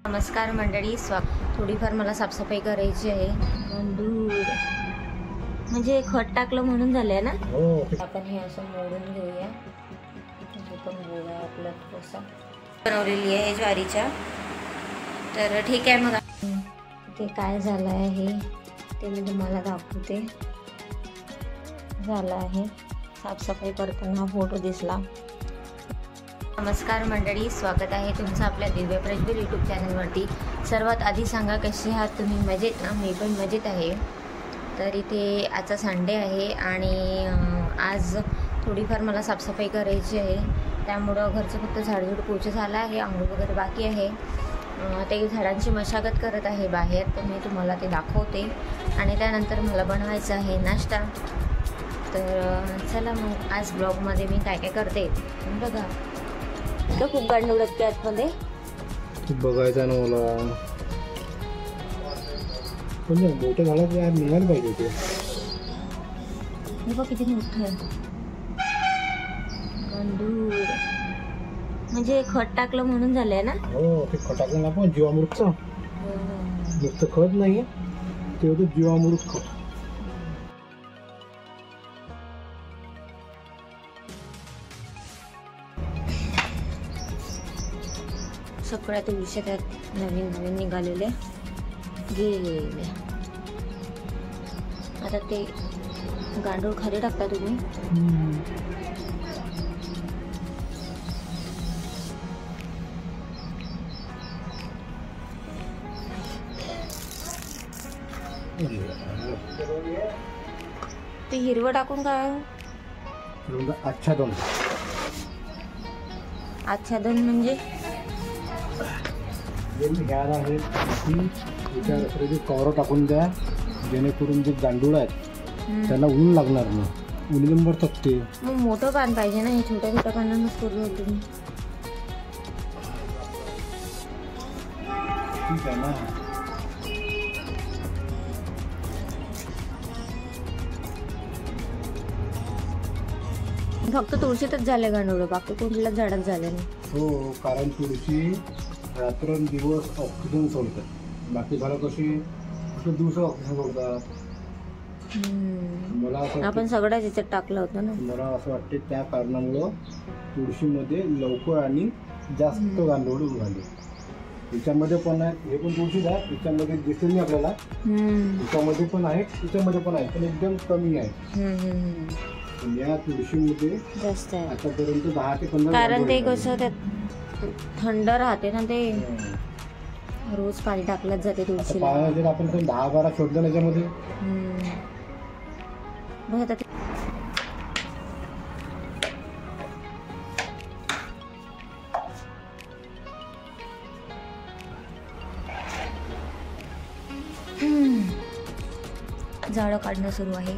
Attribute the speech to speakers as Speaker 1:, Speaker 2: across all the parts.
Speaker 1: नमस्कार मंडळी, थोडीफार मला साफसफाई करायची आहे. दूध म्हणजे खत टाकलं म्हणून झालंय ना. आपण हे असं मोडून घेऊया. हे पण गोळा आपला थोडासा बनवलेली आहे ज्वारीच्या. तर ठीक आहे, मग ते काय झालं आहे ते मी तुम्हाला दाखवते. झालं आहे साफसफाई करताना हा फोटो दिसला. नमस्कार मंडळी, स्वागत आहे तुमचं आपल्या दिव्य प्रज्वल यूट्यूब चॅनलवरती. सर्वात आधी सांगा, कशी आहात तुम्ही? मजेत ना? मी पण मजेत आहे. तर इथे आजचा संडे आहे आणि आज थोडीफार मला साफसफाई करायची आहे. त्यामुळं घरचं फक्त झाडझूड पोछं झालं आहे, आंघोळ वगैरे बाकी आहे. ते झाडांची मशागत करत आहे बाहेर, तर मी तुम्हाला ते दाखवते. आणि त्यानंतर मला बनवायचं आहे नाश्ता. तर चला मग आज ब्लॉगमध्ये मी काय काय करते बघा. तर खूप गाडी उडत आतमध्ये
Speaker 2: बघायचं ना मला. पण मोठं झालं तर निघायला पाहिजे ते.
Speaker 1: हे बघ किती मोठं आहे. गांडूळ म्हणजे खत टाकलं म्हणून झालंय ना.
Speaker 2: हो, ते खत टाकलं ना आपण जीवामृतचं. नुसतं खत नाही, ते होतं जीवामृत खत.
Speaker 1: सगळ्या तुळशी त्यात नवीन नवीन निघालेले गेले. आता ते गांडूळ खाली टाकता तुम्ही. ते हिरवं टाकून काय
Speaker 2: आच्छादन.
Speaker 1: आच्छादन म्हणजे
Speaker 2: ह्याला आहे त्याच्या कवर टाकून द्या, जेणेकरून जे गांडूळ आहेत त्याला ऊन लागणार नाही. ऊन नंबर तकते.
Speaker 1: मग मोठं पान पाहिजे ना, हे छोट्या छोट्या पानांनाच करू तुम्ही.
Speaker 2: ठीक आहे ना.
Speaker 1: फक्त तुळशीतच झाले गांडूळ, बाकी कुठल्याच झाडात झाले नाही.
Speaker 2: हो, कारण तुळशी रात्रंदिवस ऑक्सिजन सोडतात. बाकी झाडं कशी दिवस ऑक्सिजन सोडतात. मला असं
Speaker 1: आपण सगळ्याच याच्यात टाकलं होतं ना.
Speaker 2: मला असं वाटते त्या कारणामुळं तुळशीमध्ये लवकर आणि जास्त गांडूळ उघाले. याच्यामध्ये पण आहे, हे पण तुळशीच आहे. याच्यामध्ये दिसत नाही आपल्याला. याच्यामध्ये पण आहे, त्याच्यामध्ये पण आहे, पण एकदम कमी आहे. या तुळशीमध्ये
Speaker 1: जास्त आहे
Speaker 2: आतापर्यंत 10 ते 15.
Speaker 1: कारण ते कसं त्यात थंड राहते ना, ते रोज पाणी टाकलंच जाते तुळशीला.
Speaker 2: आपण 10-12 शोधलं त्याच्यामध्ये.
Speaker 1: बघ आता झाडं काढणं सुरू आहे.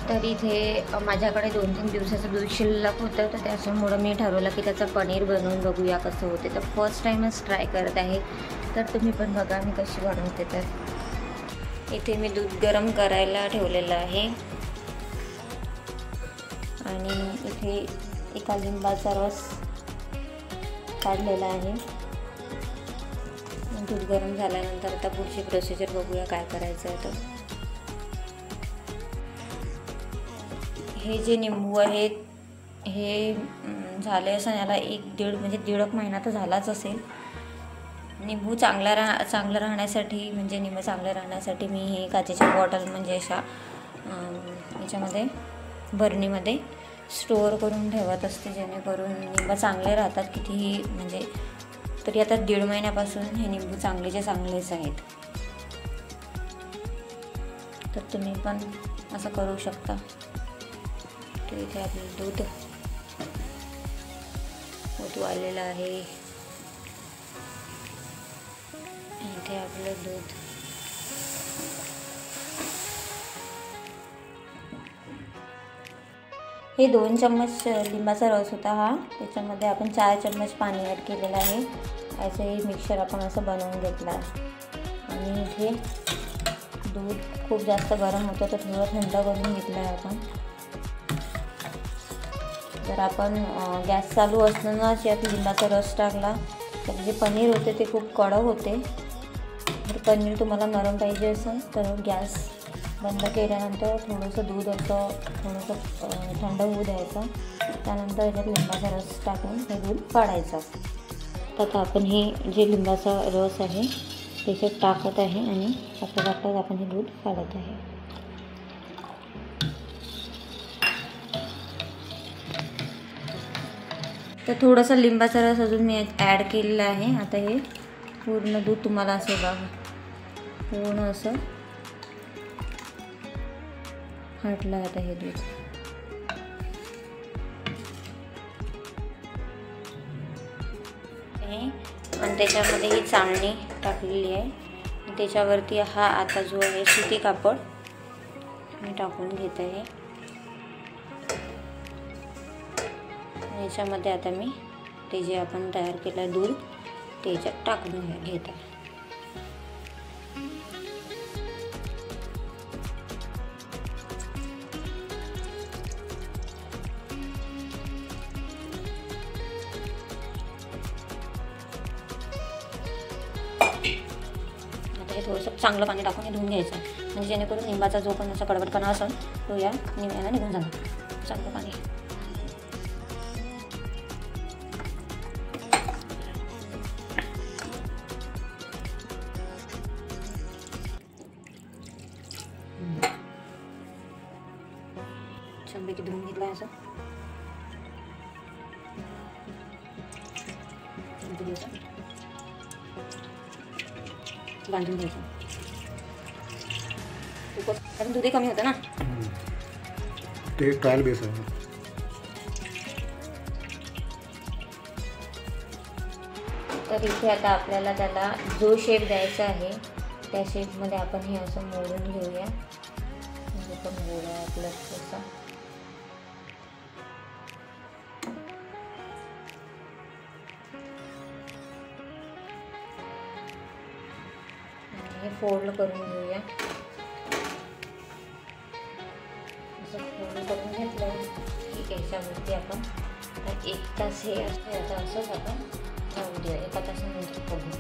Speaker 1: तर इथे माझ्याकडे 2-3 दिवसाचं दूध शिल्लक होतं, तर त्याच्यामुळं मी ठरवलं की त्याचं पनीर बनवून बघूया कसं होते. तर फर्स्ट टाईमच ट्राय करत आहे, तर तुम्ही पण बघा मी कशी बनवते. तर इथे मी दूध गरम करायला ठेवलेलं आहे आणि इथे एका लिंबाचा रस काढलेला आहे. दूध गरम झाल्यानंतर आता पुढची प्रोसिजर बघूया काय करायचं आहे. तर हे जे निंबू आहेत हे झाले असं याला 1-1.5 म्हणजे 1.5 महिना तर झालाच असेल. निंबू चांगलं राहण्यासाठी, म्हणजे निंबू चांगलं राहण्यासाठी मी हे काचेच्या बॉटल म्हणजे अशा याच्यामध्ये बरणीमध्ये स्टोअर करून ठेवत असते, जेणेकरून निंबू चांगले राहतात कितीही. म्हणजे तरी आता 1.5 महिन्यापासून हे निंबू चांगलेच आहेत. तर तुम्ही पण असं करू शकता. तर इथे आपलं दूध आलेलं आहे. इथे आपलं दूध हे 2 चम्मच लिंबाचा रस होता हा. त्याच्यामध्ये आपण 4 चम्मच पाणी ॲड केलेलं आहे. असं हे मिक्सचर आपण असं बनवून घेतलं आहे. आणि इथे दूध खूप जास्त गरम होतं तर थोडं थंड करून घेतलं आहे आपण. तर आपण गॅस चालू असतानाच यात लिंबाचा रस टाकला तर जे पनीर होते ते खूप कडक होते. जर पनीर तुम्हाला नरम पाहिजे असेल तर गॅस बंद केल्यानंतर थोडंसं दूध असं थोडंसं थंड होऊ द्यायचं. त्यानंतर याच्यात लिंबाचा रस टाकून हे दूध काढायचं. तर आपण हे जे लिंबाचा रस आहे त्याच्यात टाकत आहे आणि टाकत आपण हे दूध काढत आहे. तर थोडासा लिंबाचा रस अजून मी ॲड केलेला आहे. आता हे पूर्ण दूध तुम्हाला असे बघा पूर्ण असं हटलं आता हे दूध. आणि त्याच्यामध्ये ही चाळणी टाकलेली आहे. त्याच्यावरती हा आता जो आहे सुती कापड मी टाकून घेत आहे. याच्यामध्ये आता मी ते जे आपण तयार केलं दूध ते याच्यात टाकून घेत आहे. हे थोडंसं चांगलं पाणी टाकून हे धुवून घ्यायचं म्हणजे जेणेकरून लिंबाचा जो पण असा कडवटपणा असेल तो या निम्याला निघून जाणार. चांगलं पाणी छानपैकी धुवून घेतलं आहे. असं बांधून घ्यायचं. कारण दूधही कमी होतं ना.
Speaker 2: ते ट्रायल बेस आहे.
Speaker 1: तर इथे आता आपल्याला त्याला जो शेप द्यायचा आहे त्या शेपमध्ये आपण हे असं मोडून घेऊया. म्हणजे पण गोळा आपला तसा हे फोल्ड करून घेऊया. असं फोल्ड करून घेतलं की याच्यावरती आपण 1 तास हे असं याचा असंच आपण राहू द्या. 1 तासानंतर बघू.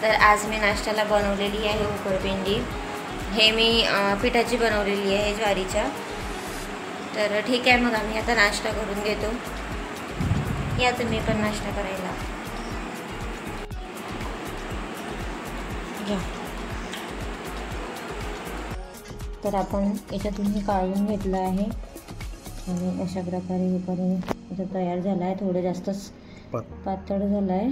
Speaker 1: तर आज मी नाश्त्याला बनवलेली आहे उकडपिंडी. हे मी पिठाची बनवलेली आहे ज्वारीच्या. तर ठीक आहे मग आम्ही आता नाश्ता करून घेतो. या तुम्ही पण नाश्ता करायला घ्या. तर आपण याच्यातून हे काढून घेतलं आहे आणि अशा प्रकारे हे करून याचा तयार झाला आहे. थोडं जास्तच पातळ झालं आहे.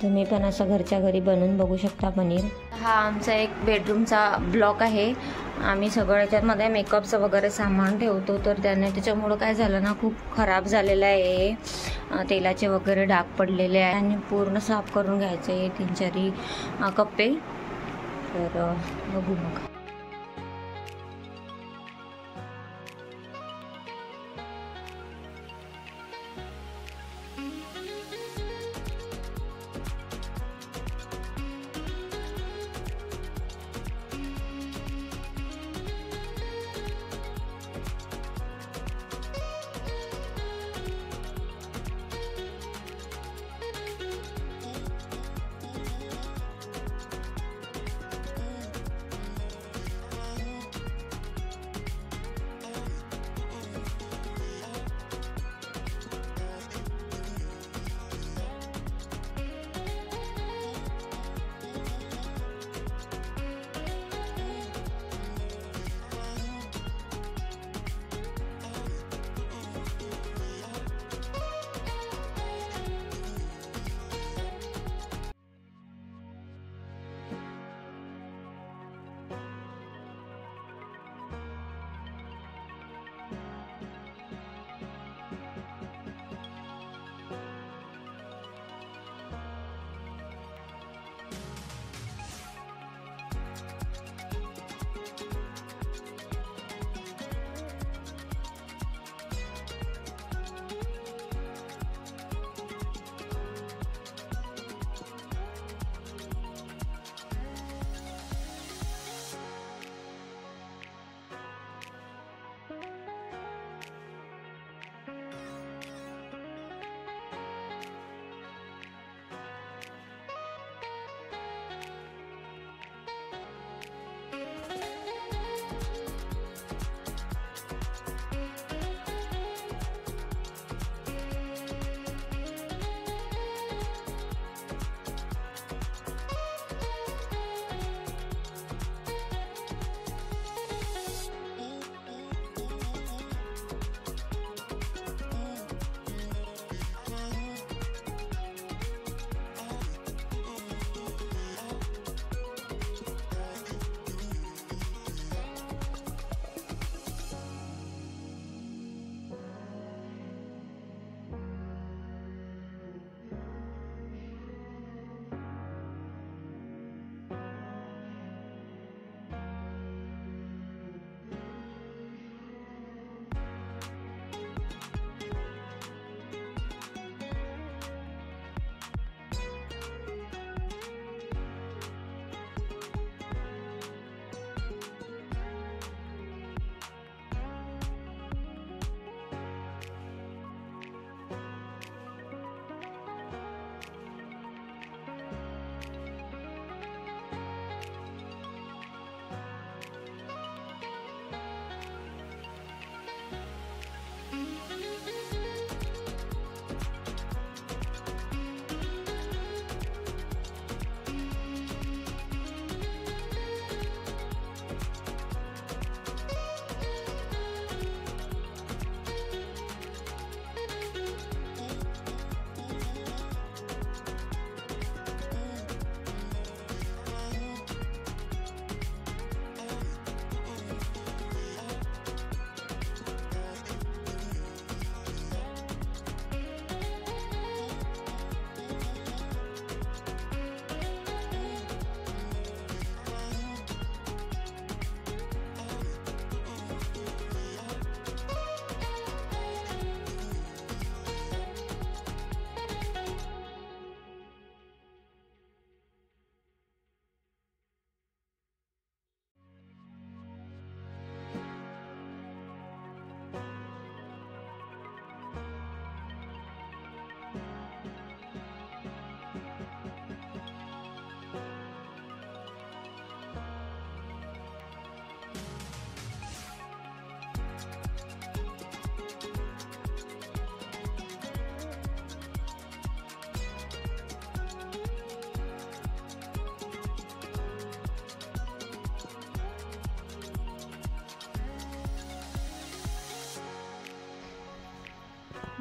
Speaker 1: तुम्ही पण असं घरच्या घरी बनवून बघू शकता पनीर. हा आमचा एक बेडरूमचा ब्लॉक आहे. आम्ही सगळं याच्यामध्ये मेकअपचं वगैरे सामान ठेवतो. तर त्याच्यामुळं काय झालं ना खूप खराब झालेलं आहे. तेलाचे वगैरे डाग पडलेले आहे आणि पूर्ण साफ करून घ्यायचे आहे 3-4 कप्पे. तर बघू मग.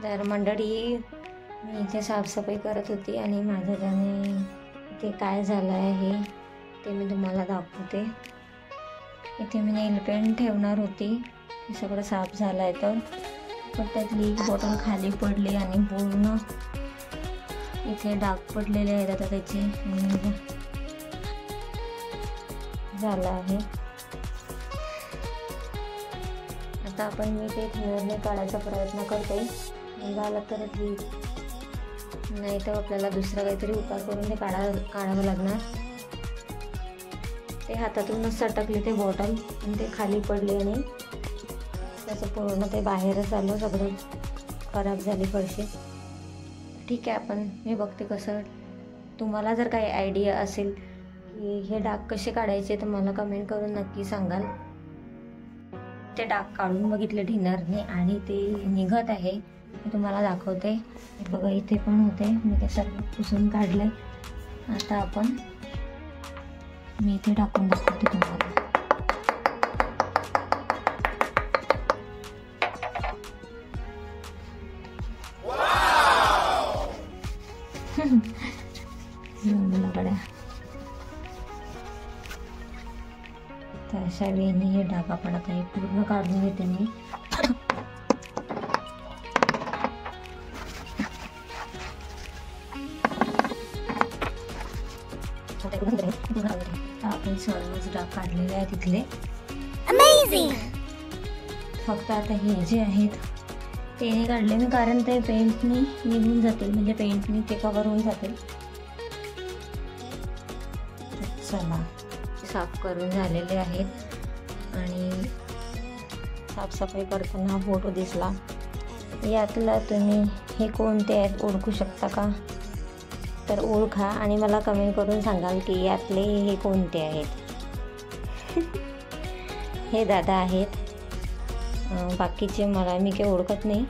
Speaker 1: तर मंडळी, मी इथे साफसफाई करत होती आणि माझ्या ज्याने इथे काय झालं आहे ते मी तुम्हाला दाखवते. इथे मी नेल पेंट ठेवणार होती, हे सगळं साफ झालं आहे पण त्यातली बॉटल खाली पडली आणि पूर्ण इथे डाग पडलेले आहेत. आता त्याची झालं आहे. आता आपण मी ते थिनरने काढायचा प्रयत्न करते. निघालं तर ठीक, नाही तर आपल्याला दुसरा काहीतरी उपाय करून ते काढावं लागणार. ते हातातूनच सटकले ते बॉटल आणि ते खाली पडले आणि त्याचं पूर्ण ते बाहेरच आलं, सगळं खराब झाली फरशी. ठीक आहे, मी बघते कसं. तुम्हाला जर काही आयडिया असेल की हे डाग कसे काढायचे तर मला कमेंट करून नक्की सांगाल. ते डाग काढून बघितले थिनरने आणि ते निघत आहे, मी तुम्हाला दाखवते. बघा इथे पण होते, मी ते सर्व पुसून काढले. आता मी इथे टाकून दाखवते तुम्हाला. तर अशा वेळी हे डाग आपण आता हे पूर्ण काढून घेते मी. आपण सर्वच डाग काढलेले आहेत तिथले. अमेझिंग. फक्त आता हे जे आहेत ते नाही काढले मी, कारण ते पेंटनी निघून जातील, म्हणजे पेंटनी ते कवर होऊन जातील. चला, साफ करून झालेले आहेत आणि साफसफाई करताना हा फोटो दिसला. यातला तुम्ही हे कोणते आहेत ओळखू शकता का? तर ओळखा आणि मला कमेंट करून सांगाल की यातले हे कोणते आहेत. हे दादा आहेत, बाकीचे मी काही ओळखत नाही.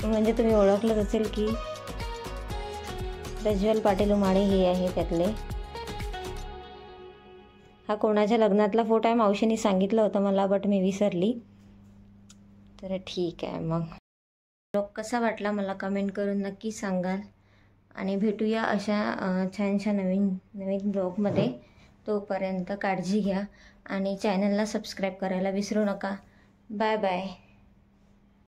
Speaker 1: म्हणजे तुम्ही ओळखलंच असेल की प्रज्वल पाटील उमाळे हे आहे त्यातले. हा कोणाच्या लग्नातला फोटो आहे, मावशीने सांगितलं होतं मला, बट मी विसरली. तर ठीक आहे, मग ब्लॉग कसा वाटला मला कमेंट करून नक्की सांगाल. आणि भेटूया अशा छानशा नवीन ब्लॉगमध्ये. तोपर्यंत काळजी घ्या आणि चॅनलला सबस्क्राईब करायला विसरू नका. Bye bye.